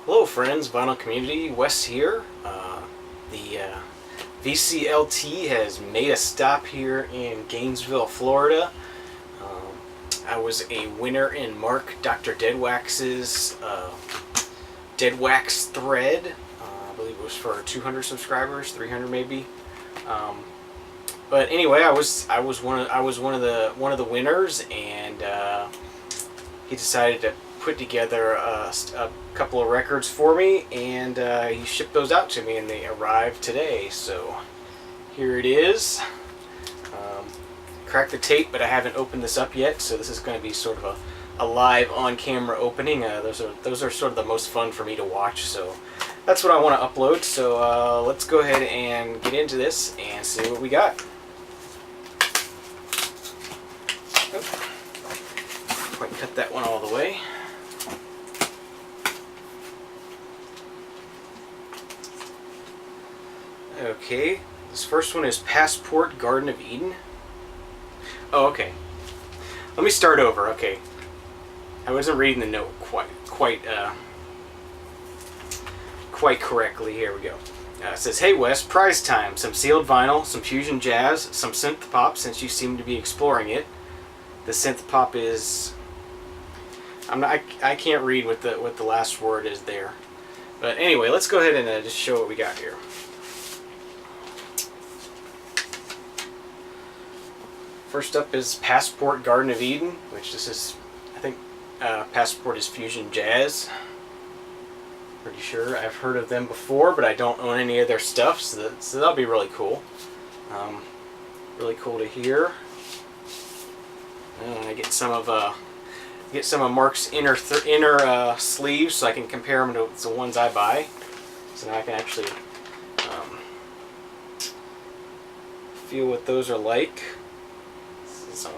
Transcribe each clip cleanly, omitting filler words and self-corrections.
Hello friends, vinyl community, Wes here. The VCLT has made a stop here in Gainesville, Florida. I was a winner in Mark DoctorDeadwax's Deadwax thread. I believe it was for 200 subscribers, 300 maybe. But anyway, I was one of the winners, and he decided to put together a couple of records for me, and he shipped those out to me, and they arrived today. So here it is. Cracked the tape, but I haven't opened this up yet, so this is going to be sort of a live on-camera opening. Those are sort of the most fun for me to watch, so that's what I want to upload. So let's go ahead and get into this and see what we got. Quite cut that one all the way. Okay, this first one is Passport Garden of Eden. Oh, okay. Let me start over. Okay, I wasn't reading the note quite correctly. Here we go. It says, "Hey Wes, prize time. Some sealed vinyl, some fusion jazz, some synth pop. Since you seem to be exploring it, the synth pop is I can't read what the last word is there. But anyway, let's go ahead and just show what we got here." First up is Passport Garden of Eden, which this is, I think, Passport is fusion jazz. Pretty sure I've heard of them before, but I don't own any of their stuff, so that'll be really cool. Really cool to hear. And I get some of Mark's inner sleeves, so I can compare them to the ones I buy. So now I can actually feel what those are like. This is on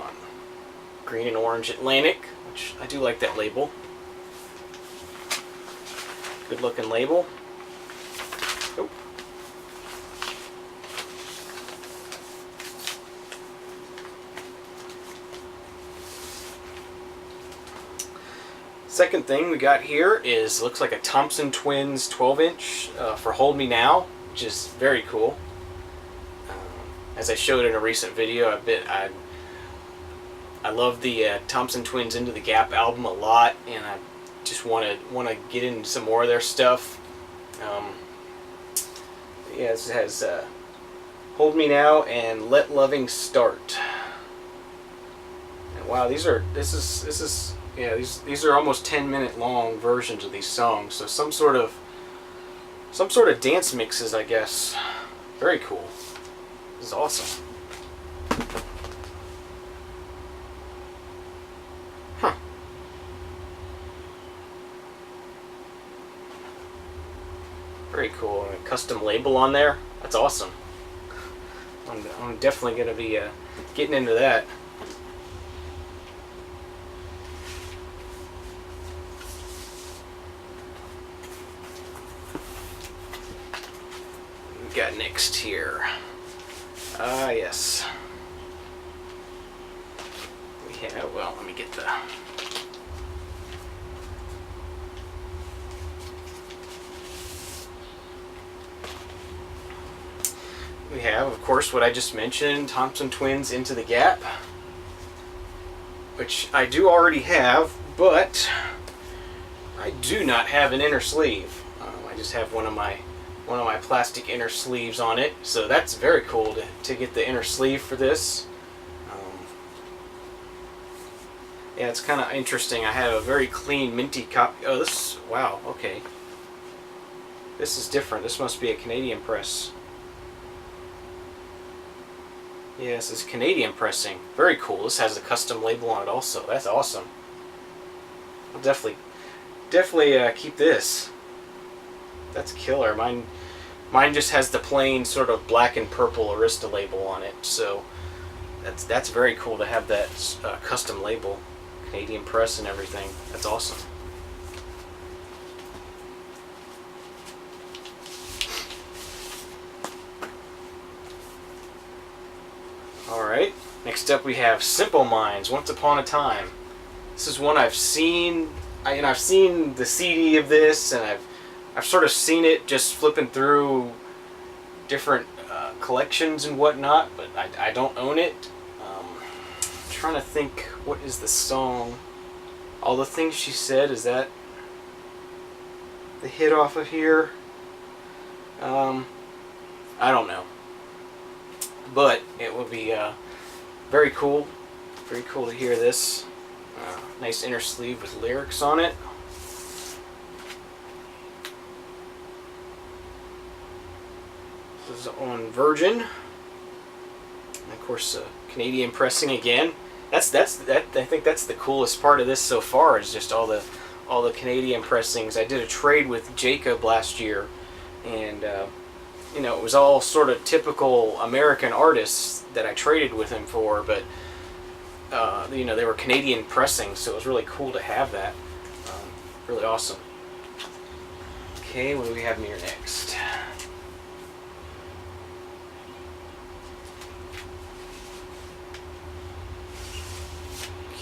Green and Orange Atlantic, which I do like that label. Good looking label. Oh. Second thing we got here is, looks like a Thompson Twins 12-inch for Hold Me Now, which is very cool. As I showed in a recent video, I love the Thompson Twins Into the Gap album a lot, and I just want to get into some more of their stuff. Yeah, this has Hold Me Now and Let Loving Start. And wow, these are almost 10-minute long versions of these songs. So some sort of dance mixes, I guess. Very cool. This is awesome. Huh. Very cool. And a custom label on there. That's awesome. I'm definitely going to be getting into that. What we got next here? Yes. Yeah, well, let me get the... We have, of course, what I just mentioned, Thompson Twins Into the Gap, which I do already have, but I do not have an inner sleeve. I just have one of my plastic inner sleeves on it, so that's very cool to get the inner sleeve for this. Yeah, it's kind of interesting. I have a very clean minty copy. Oh, this, wow, okay. This is different. This must be a Canadian press. Yeah, this is Canadian pressing. Very cool. This has a custom label on it also. That's awesome. I'll definitely keep this. That's killer. Mine just has the plain sort of black and purple Arista label on it. So that's very cool to have that custom label, Canadian press and everything. That's awesome. Alright, next up we have Simple Minds, Once Upon a Time. This is one I've seen, I've seen the CD of this, and I've sort of seen it just flipping through different collections and whatnot, but I don't own it. I'm trying to think, what is the song? All the Things She Said, is that the hit off of here? I don't know. But it would be very cool to hear this. Nice inner sleeve with lyrics on it. This is on Virgin, and of course Canadian pressing again. I think that's the coolest part of this so far, is just all the Canadian pressings. I did a trade with Jacob last year, and you know, it was all sort of typical American artists that I traded with him for, but you know, they were Canadian pressings, so it was really cool to have that. Really awesome. Okay, what do we have here next?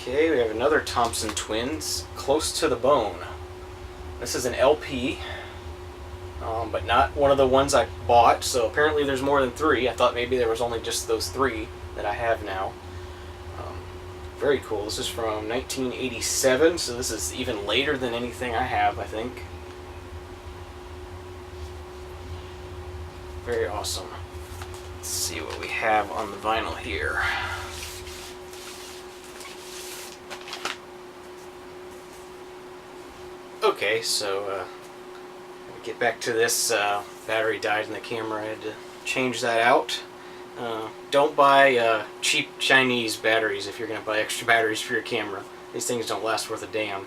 Okay, we have another Thompson Twins, Close to the Bone. This is an LP, but not one of the ones I bought, so apparently there's more than 3. I thought maybe there was only just those 3 that I have now. Very cool. This is from 1987, so this is even later than anything I have, I think. Very awesome. Let's see what we have on the vinyl here. Okay, so get back to this. Battery died in the camera. I had to change that out. Don't buy cheap Chinese batteries if you're going to buy extra batteries for your camera. These things don't last worth a damn.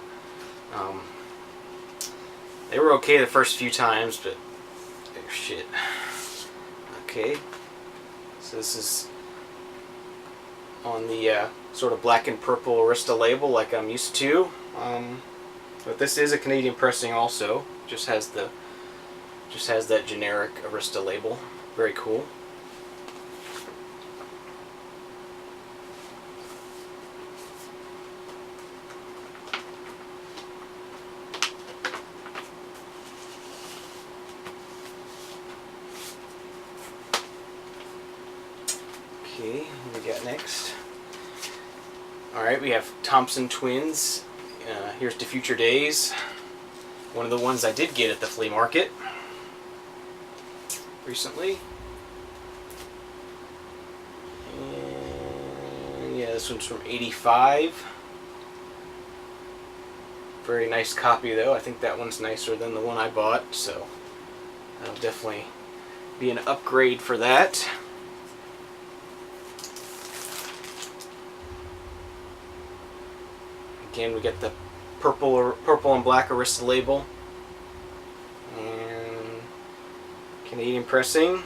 They were okay the first few times, but they're shit. Okay, so this is on the sort of black and purple Arista label like I'm used to. But this is a Canadian pressing also. Just has that generic Arista label. Very cool. Okay, what we got next? Alright, we have Thompson Twins. Here's to Future Days. One of the ones I did get at the flea market recently. And yeah, this one's from '85. Very nice copy though. I think that one's nicer than the one I bought, so that'll definitely be an upgrade for that. Again, we get the purple and black Arista label, and Canadian pressing.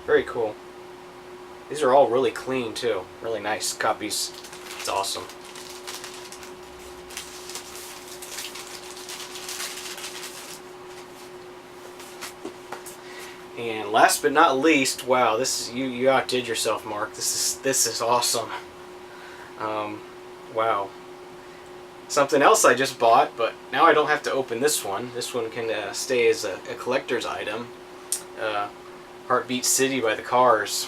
Very cool. These are all really clean too. Really nice copies. It's awesome. And last but not least, wow, this is, you outdid yourself, Mark. This is awesome. Wow. Something else I just bought, but now I don't have to open this one. This one can stay as a collector's item. Heartbeat City by the Cars.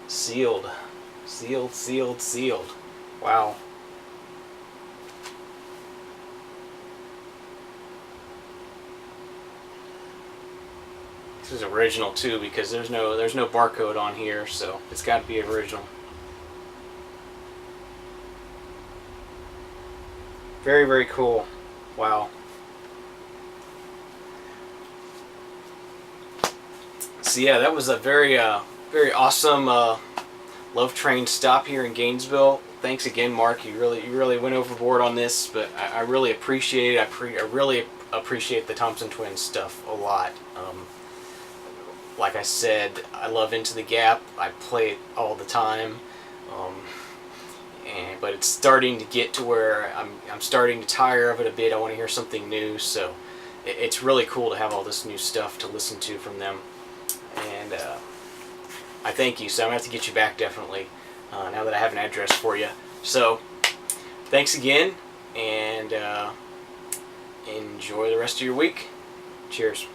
Sealed. Sealed, sealed, sealed. Wow. This is original too, because there's no barcode on here, so it's got to be original. Very, very cool. Wow. So yeah, that was a very very awesome Love Train stop here in Gainesville. Thanks again, Mark. You really went overboard on this, but I really appreciate it. I really appreciate the Thompson Twins stuff a lot. Like I said, I love Into the Gap. I play it all the time. But it's starting to get to where I'm starting to tire of it a bit. I want to hear something new, so it's really cool to have all this new stuff to listen to from them. And I thank you, so I'm going to have to get you back definitely, now that I have an address for you. So, thanks again, and enjoy the rest of your week. Cheers.